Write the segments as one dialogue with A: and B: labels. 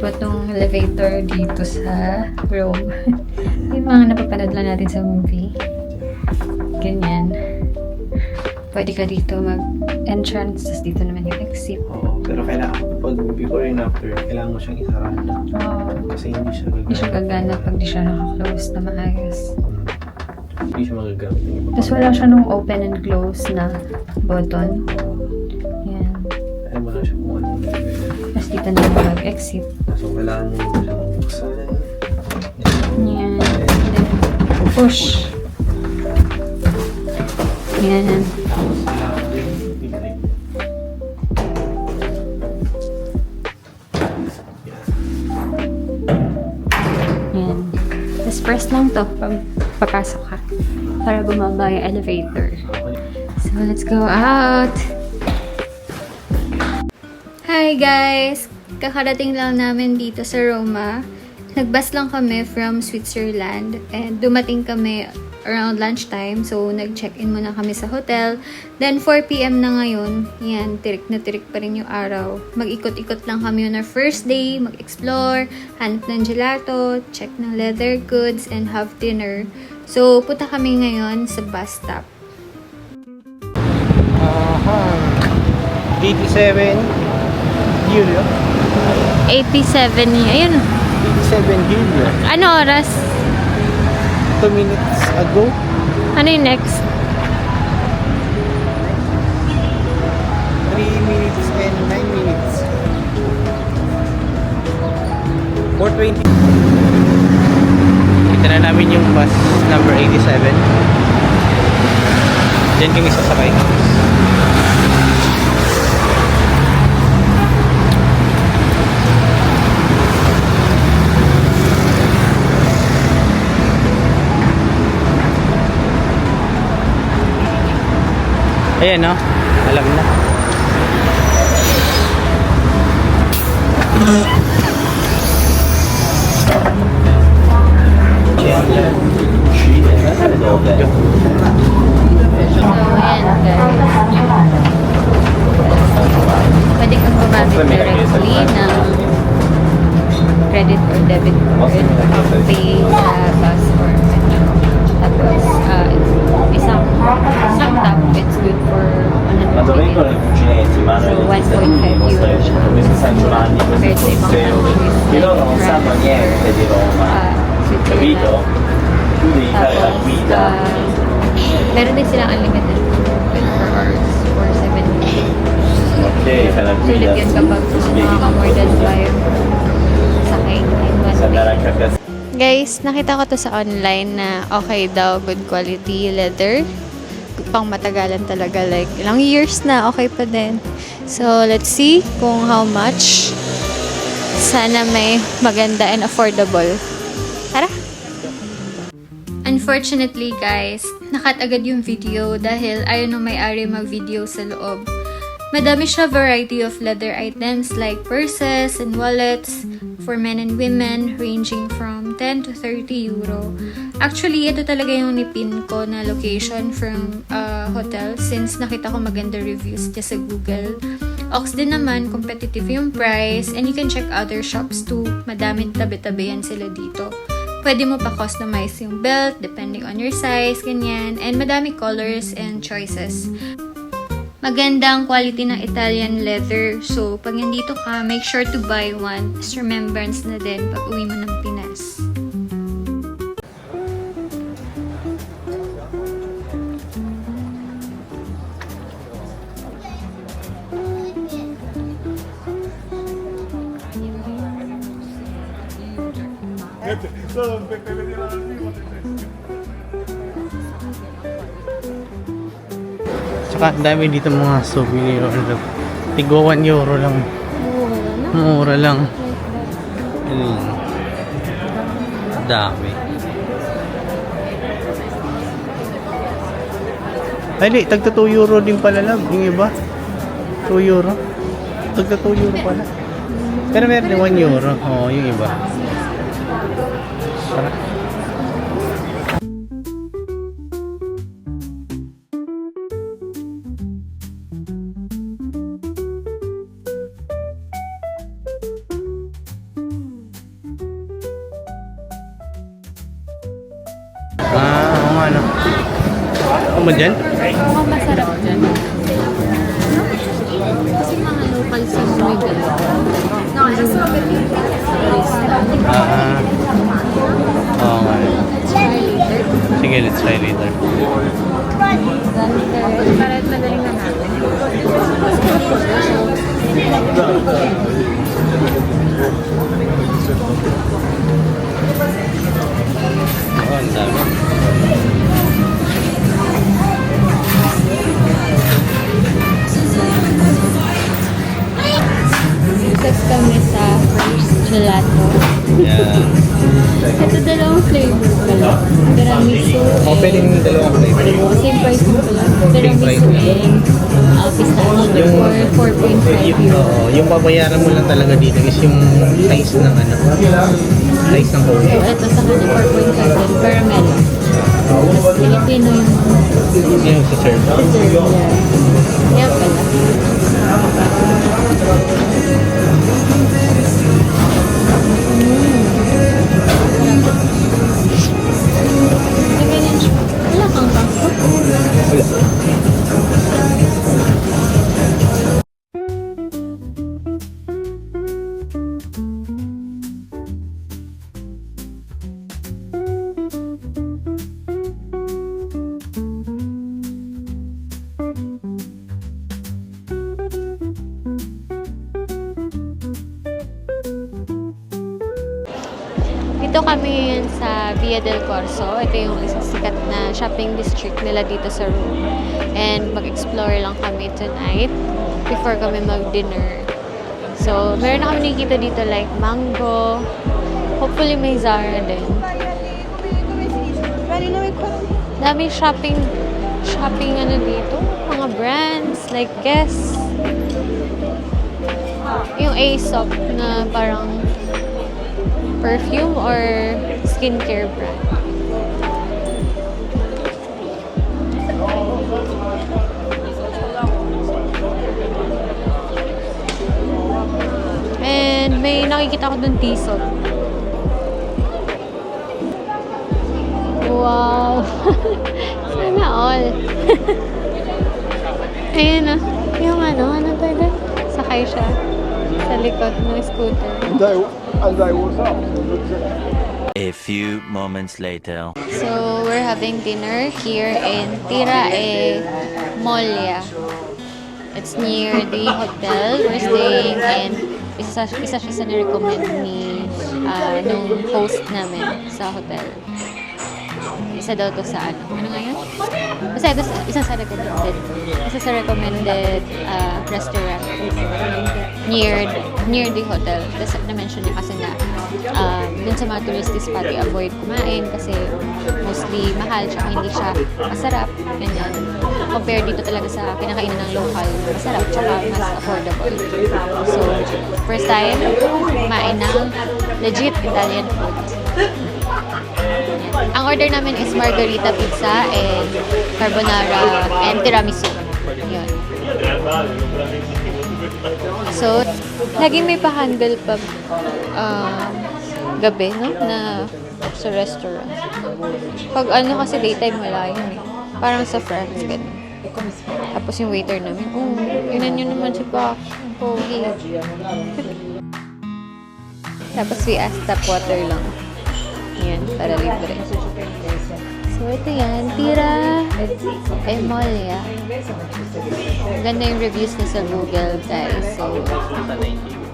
A: ba tong elevator dito sa Rome? Yung mga napapanood lang natin sa movie. Ganyan. Pwede ka dito mag-entrance, tapos dito naman yung exit.
B: Oo, pero kailangan pag before and after, kailangan mo siyang isarado.
A: Oo.
B: Kasi hindi siya gagana.
A: Hindi siya gagana pag di siya naka-close na maayos.
B: Hindi siya magagamit ng iba.
A: Tapos wala siya nung open and close na button. Yan.
B: Alam mo na siya kung anong level.
A: Tapos dito na yung mag-exit.
B: So, kailangan mo siyang buksan.
A: Yan. Then, push. Yan.
B: Tapos, kailangan din i-grip.
A: Yan. Tapos press lang to pag papasok ka. Para bumaba yung elevator. So, let's go out! Hi guys! Kakarating lang namin dito sa Roma. Nagbus lang kami from Switzerland and dumating kami around lunchtime. So, nag-check-in muna kami sa hotel. Then, 4 p.m. na ngayon. Yan, tirik na tirik pa rin yung araw. Mag-ikot-ikot lang kami on our first day. Mag-explore, hanap ng gelato, check ng leather goods, and have dinner. So, punta kami ngayon sa bus stop.
B: 87 Julio.
A: 87 ayun.
B: 87 Julio.
A: Ano oras?
B: 2 minutes ago.
A: Ano yung next?
B: 3 minutes and 9 minutes. 4:20. Kita na namin yung bus number 87. Diyan kami sasakay. Ayan, no? Alam na.
A: So, ayan guys. Pwede kang gumamit directly ng credit or debit card pay sa bus or metro. Tapos, isang tap, it's good for 100 minutes. So, 1.5 euro siya. Compared sa ibang countries like France or Switzerland. Tapos, meron din silang unlimited 24 hours for 7 days.
C: Ok, fai la
A: Sulit
C: guida.
A: yun kapag sumama ka more than 5 sakay in one
C: Sa
A: day.
C: anche a piazza.
A: Guys, nakita ko to sa online na okay daw, good quality leather. Pang matagalan talaga, like ilang years na, okay pa din. So, let's see kung how much. Sana may maganda and affordable. Tara! Unfortunately guys, nakat agad yung video dahil ayaw nung may-ari mag-video sa loob. Madami siya variety of leather items like purses and wallets for men and women ranging from 10 to 30 euro. Actually, ito talaga yung nipin ko na location from hotel since nakita ko maganda reviews niya sa Google. Ox din naman, competitive yung price and you can check other shops too. Madaming tabi-tabi yan sila dito. Pwede mo pa customize yung belt depending on your size, ganyan. And madami colors and choices. Magandang quality ng Italian leather. So, pag nandito ka, make sure to buy one. As remembrance na din pag uwi mo ng Pinas.
B: Tsaka ang dami dito mga souvenir. Tigwa 1 euro lang. Mura lang. Ayun. Dami. Ay, di, tagta 2 euro din pala lang. Yung iba. 2 euro. Tagta 2 euro pala. Pero meron din 1 euro. Oo, yung iba. Sarap. Ano ba dyan?
A: Mukhang masarap dyan. Kasi mga local sa Miguel.
B: Oo nga.
A: Try later.
B: Sige, let's try later.
A: Para madaling na natin.
B: Oo, ang dami.
A: Next kami sa first gelato.
B: Yeah.
A: Ito dalawang flavor pala. Tiramisu
B: O, pwedeng dalawang flavor.
A: same price mo pala. Tiramisu and pistachio for 4.5 euro.
B: Oo, yung babayaran mo lang talaga dito is yung size ng ano, size ng
A: So,
B: cone.
A: ito sa kanya 4.5 din. Caramel. Tapos Filipino
B: Yung sa serve.
A: serve. Kaya pala. Ganyan siya. Wala kang bangko. Dito kami ngayon sa Via del Corso. Ito yung isang sikat na shopping district nila dito sa Rome. And mag-explore lang kami tonight before kami mag-dinner. So, meron na kami nakikita dito like Mango. Hopefully may Zara din. Dami shopping ano dito. Mga brands like Guess. Yung Aesop na parang perfume or skincare brand. And may nakikita ko dun Tissot. Wow! Sana all. Ayun na. Yung ano tayo? Sakay siya sa likod ng scooter.
C: A few moments later.
A: So, we're having dinner here in Tira e Molia. It's near the hotel we're staying and isa siya sa na-recommend ni nung host namin sa hotel. Isa daw to sa ano nga yun? Basta ito isa sa recommended. Isa sa recommended restaurant near the hotel. Tapos na-mention niya kasi na dun sa mga touristy spot i-avoid kumain kasi mostly mahal tsaka hindi siya masarap. Ganyan. Compare dito talaga sa kinakainan ng local, masarap tsaka mas affordable. So, first time kumain ng legit Italian food. Ang order namin is margarita pizza and carbonara and tiramisu. Yun. So, laging may pa-handle pag gabi, no? Na sa restaurant. Pag ano kasi daytime wala yun eh. Parang sa France, ganun. Tapos yung waiter namin, yun nyo naman si Pak. Pogi. Tapos we asked tap water lang. Yan, para libre. So, ito yan. Tira Emolia. Ganda yung reviews na sa Google, guys. So,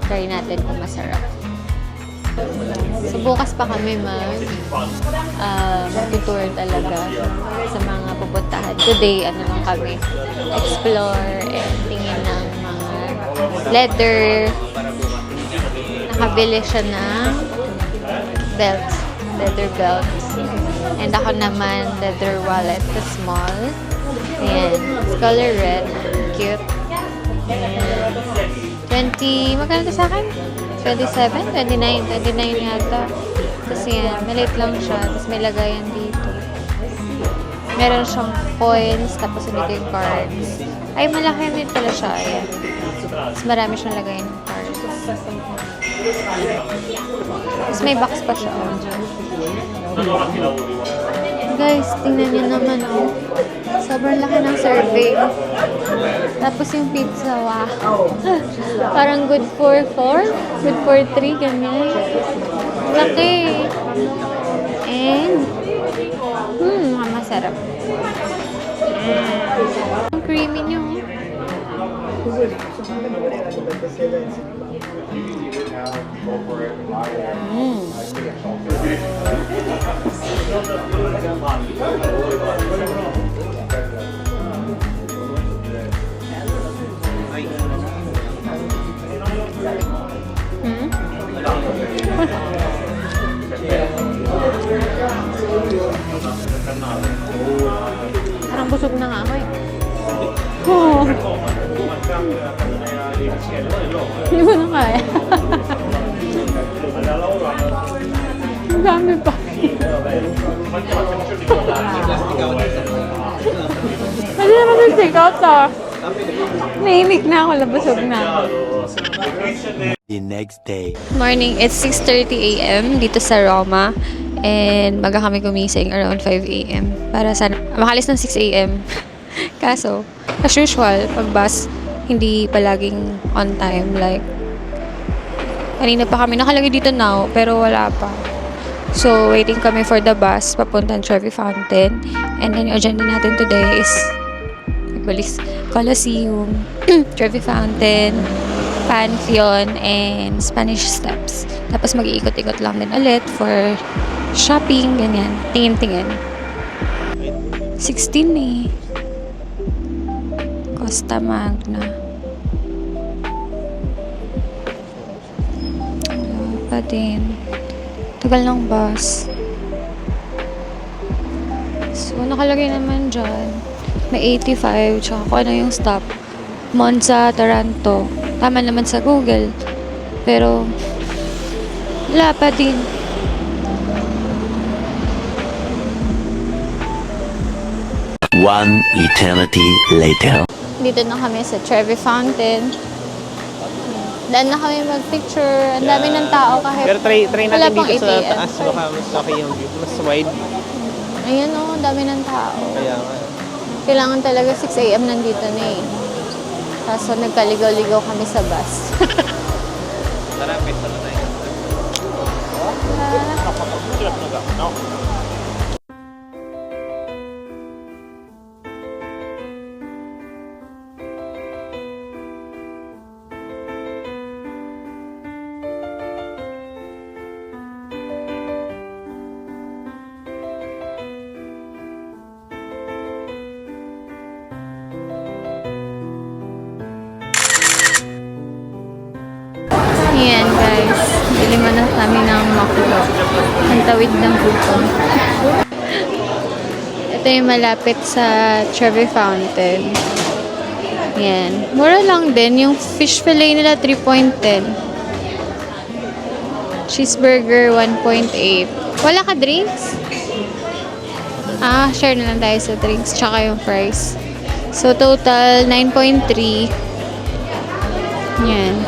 A: try natin kung masarap. So, bukas pa kami mag-tour talaga sa mga pupuntahan. Today, ano lang kami, explore and tingin ng mga leather. Nakabili siya ng belts. Leather belts. And ako naman, leather wallet na small. Ayan. It's color red. Cute. And 20, magkano to sa akin? 27? 29 yata. Tapos yan, maliit lang siya. Tapos may lagayan dito. Meron siyang coins, tapos dito yung cards. Ay, malaki din pala siya. Ayan. Tapos marami siyang lagayan ng cards. Tapos may box pa siya. Guys, tingnan niyo naman, oh. Sobrang laki ng serving. Tapos yung pizza, wow. Parang good for 4, good for 3, ganyan. Laki. And, mukhang masarap. Ang creamy niyo. Parang busog na nga ako eh. Oh. Hindi mo na kaya. Ang dami pa. Hindi naman yung take out ah. Nahimik na ako, labusog na ako.
C: The next day.
A: Morning, it's 6:30 a.m. dito sa Roma. And maga kami gumising around 5 a.m. para sana makalis ng 6 a.m. Kaso, as usual, pag bus, hindi palaging on time. Like, kanina pa kami nakalagay dito now, pero wala pa. So, waiting kami for the bus papuntang Trevi Fountain. And then, yung agenda natin today is Colosseum, Trevi Fountain, Pantheon, and Spanish Steps. Tapos mag-iikot-ikot lang din ulit for shopping, ganyan. Tingin-tingin. 16 eh. Costa Magna. Wala pa din. Tagal ng bus. So, nakalagay naman dyan. May 85, tsaka kung ano yung stop. Monza, Taranto. Tama naman sa Google. Pero, wala pa din.
C: One eternity later.
A: Dito na kami sa Trevi Fountain. Daan na kami mag-picture. Ang dami ng tao kahit
B: Pero try
A: wala
B: natin
A: pang
B: dito sa
A: 8
B: taas. Baka mas okay yung view. Mas wide.
A: Ayan o, ang dami ng tao.
B: Kaya nga.
A: Kailangan talaga 6 a.m. nandito na eh. Kaso nagkaligaw-ligaw kami sa bus.
B: Tara, pesta na tayo.
A: Ayan guys, bili mo na kami ng maklo. Ang tawid ng bukong. Ito yung malapit sa Trevi Fountain. Ayan. Mura lang din. Yung fish fillet nila 3.10. Cheeseburger 1.8. Wala ka drinks? Ah, share na lang tayo sa drinks. Tsaka yung fries. So total 9.3. Yan.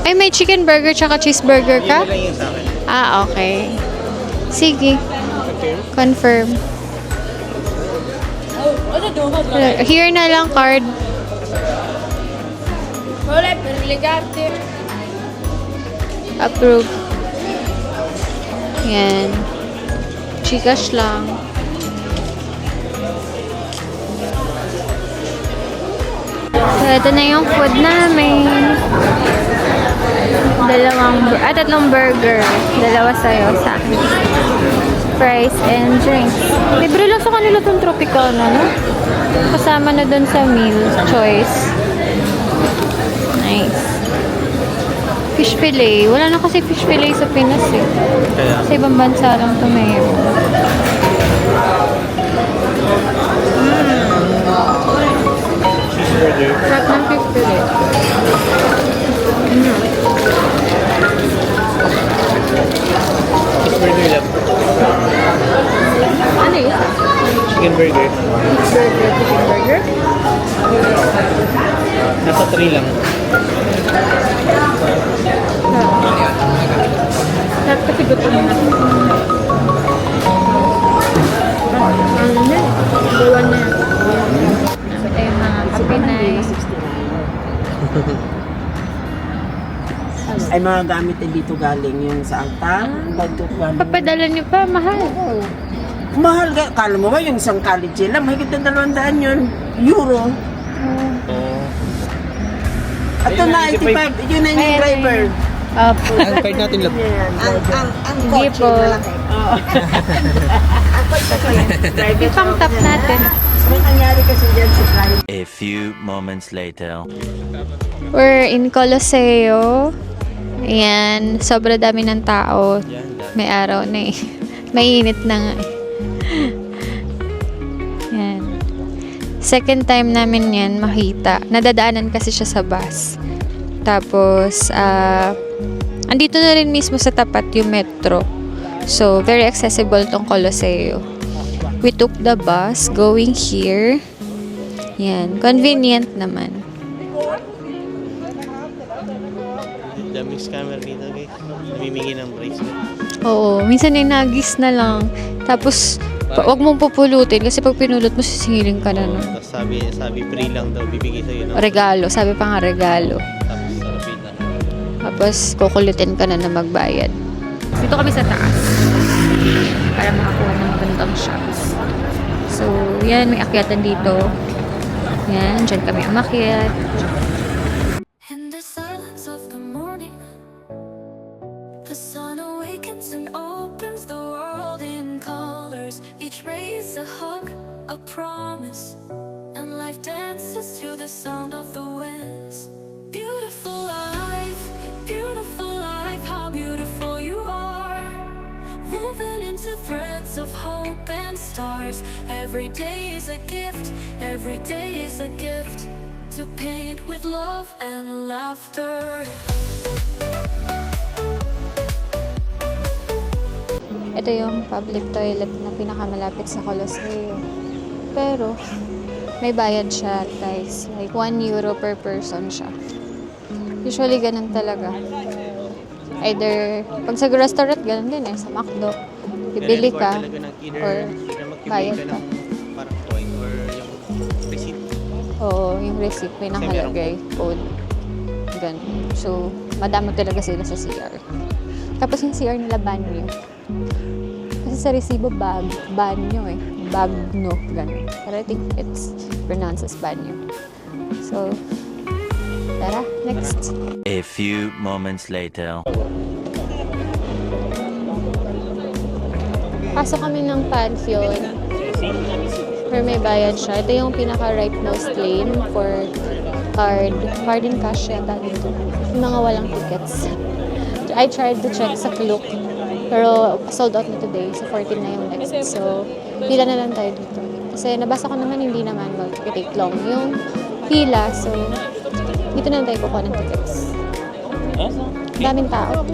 A: Ay, may chicken burger tsaka cheeseburger ka?
B: Yun lang yun sa akin.
A: Ah, okay. Sige. Confirm. Here na lang card. Approve. Yan. Gcash lang. So, ito na yung food namin. Tatlong burger. Dalawa sa'yo, sa akin. Fries and drinks. Libre lang sa kanila itong Tropicana, no? Kasama na dun sa meal choice. Nice. Fish fillet. Wala na kasi fish fillet sa Pinas eh.
B: Kaya.
A: Sa ibang bansa lang ito mayroon.
B: Cheeseburger.
A: Sarap ng fish fillet.
B: Cheeseburger lang.
A: Ano yun?
B: Chicken burger.
A: Chicken burger?
B: Nasa 3 lang.
A: Sarap kasi gutom na. Ano na? Buwan na. Ito yung mga kapinay.
D: Ay mga gamit na dito galing yung sa angka.
A: Papadala niyo pa, mahal.
D: Mahal ka. Kala mo ba yung isang college lang? Mahigit na 200 yun. Euro. At ito na 85. Yun na yung driver.
A: Opo.
B: Ang card natin lang.
A: Hindi po. Yung pang top natin.
D: May nangyari kasi dyan sa driver.
C: A few moments later.
A: We're in Colosseo. Ayan, sobra dami ng tao. May araw na eh. Mainit na nga eh. Yan. Second time namin yan makita. Nadadaanan kasi siya sa bus. Tapos, andito na rin mismo sa tapat yung metro. So, very accessible tong Colosseo. We took the bus going here. Yan. Convenient naman.
B: Daming scammer dito, guys. Namimigay ng bracelet.
A: Oo, minsan ay nagis na lang. Tapos, wag mong pupulutin kasi pag pinulot mo, sisingilin ka na nun.
B: Tapos sabi free lang daw bibigay sa'yo, no?
A: Regalo, sabi pa nga regalo.
B: Tapos sabi na.
A: Tapos, kukulitin ka na magbayad. Dito kami sa taas. Para makakuha ng magandang shots. So, yan, may akyatan dito. Yan, dyan kami umakyat.
E: In the silence of the morning, the sun awakens and opens the world in colors. Each ray is a hug, a promise, and life dances to the sound of the winds. Beautiful life, how beautiful you are. Woven into threads of hope and stars. Every day is a gift, every day is a gift. To paint with love and laughter.
A: Ito yung public toilet na pinakamalapit sa Colosseo. Pero, may bayad siya, guys. Like, 1 euro per person siya. Usually, ganun talaga. Either, pag sa restaurant, ganun din eh. Sa McDo, bibili ka, or bayad ka.
B: Parang coin or yung receipt.
A: Oo, yung receipt, may nakalagay, code. Ganun. So, madami talaga sila sa CR. Tapos yung CR nila, banyo. Kasi sa resibo, banyo eh. Bagno, ganun. Pero I think it's pronounced as banyo. So, tara, next.
C: A few moments later.
A: Pasok kami ng Pantheon. Where may bayad siya. Ito yung pinaka-rightmost lane for card and cash yata dito. Yung mga walang tickets. I tried to check sa Klook, pero sold out na today. So, 14 na yung next. So, pila na lang tayo dito. Kasi nabasa ko naman, hindi naman mag-take long yung pila. So, dito na lang tayo kukuha ng tickets. Daming tao.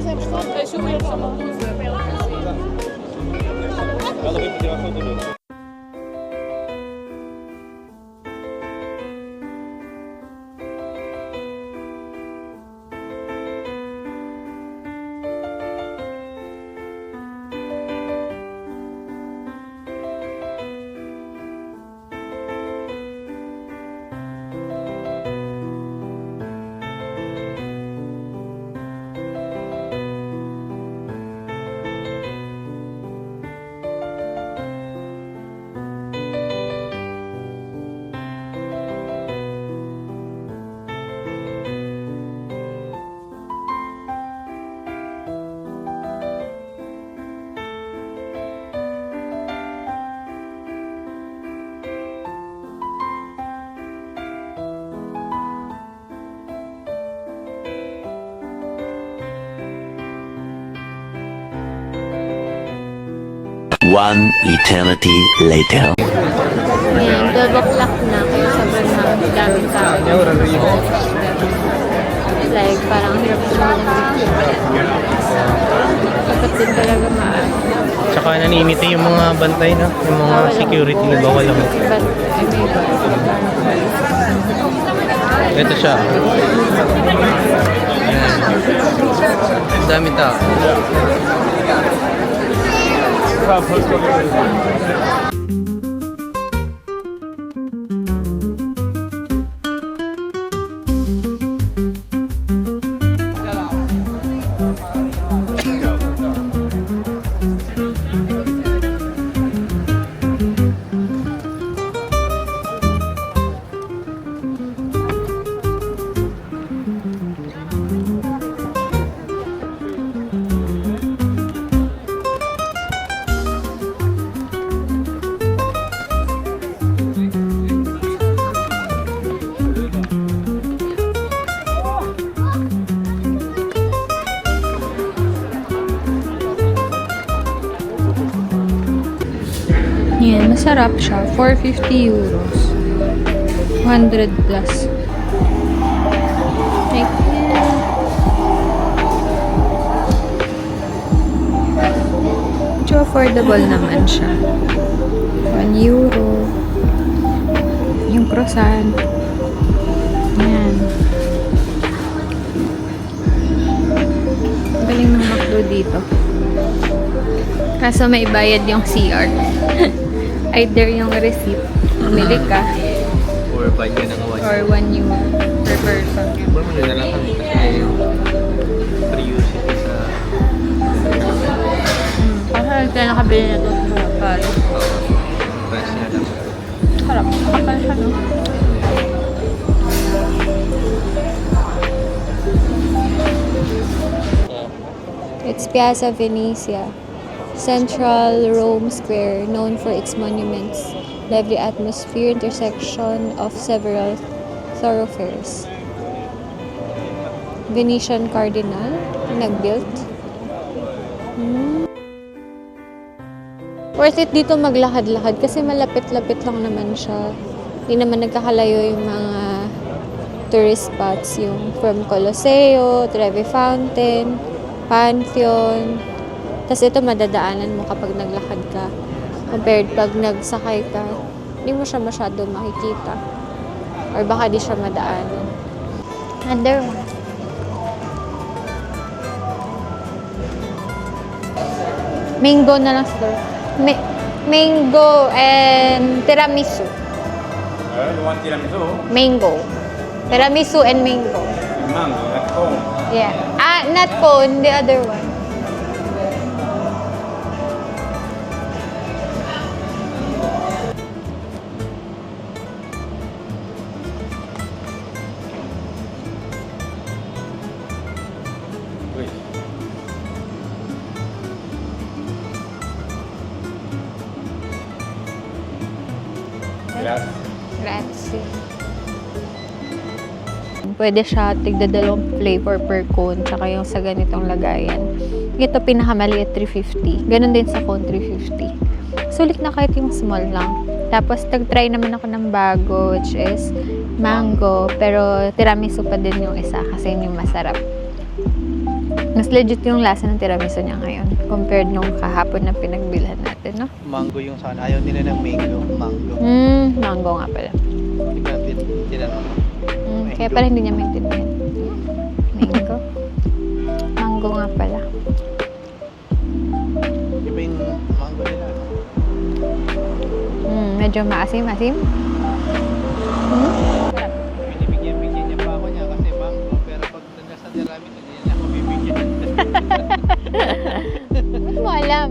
C: One eternity later.
A: Ayan, 12 o'clock na. Kaya sobrang daming tao. Like, parang ang hirap sumunod. Dapat din talaga
B: Tsaka naniniti yung mga bantay na, yung mga security na bawal lang.
A: But, I mean,
B: Ito siya. Ang dami tao.
A: Yan, masarap siya. 450 euros. 100 plus. Like, medyo affordable naman siya. 1 euro. Yung croissant. Yan. Galing ng McDo dito. Kaso may bayad yung CR. Either yung receipt, umili ka,
B: Or buy ka ng
A: or 1 euro per person.
B: Bumili na lang kami kasi free usage sa
A: Kasi kaya nakabili na ito sa Paris.
B: price niya lang.
A: Harap, kapal siya, no? It's Piazza Venezia, central Rome Square, known for its monuments, lively atmosphere, intersection of several thoroughfares. Venetian Cardinal, nag-built. Worth it dito maglakad-lakad kasi malapit-lapit lang naman siya. Hindi naman nagkakalayo yung mga tourist spots, yung from Colosseo, Trevi Fountain, Pantheon. Tapos ito madadaanan mo kapag naglakad ka. Compared pag nagsakay ka, hindi mo siya masyado makikita. Or baka di siya madaanan. Another one. Mango na lang siguro. Mango and tiramisu.
F: You want tiramisu?
A: Mango. Tiramisu and mango.
F: Mango, not cone.
A: Yeah. Not cone, the other one.
F: Wait. Gracias.
A: Grazie. Pwede siya tigdadalawang flavor per cone tsaka yung sa ganitong lagayan. Ito pinakamaliit 350. Ganon din sa cone 350. Sulit na kahit yung small lang. Tapos tag-try naman ako ng bago which is mango pero tiramisu pa din yung isa kasi yun yung masarap. Mas legit yung lasa ng tiramisu niya ngayon compared nung kahapon na pinagbilhan natin, no?
B: Mango yung sana. Ayaw nila ng mango. Mango.
A: Mango nga pala.
B: Hindi ba natin tinanong?
A: Kaya pala hindi niya maintindihan. Mango. Mango nga pala.
B: Di ba yung mango nila?
A: Medyo maasim-asim.
B: Binibigyan niya pa ako niya kasi mango. Pero pag nasa tiramisu, hindi niya ako bibigyan.
A: Hindi mo alam.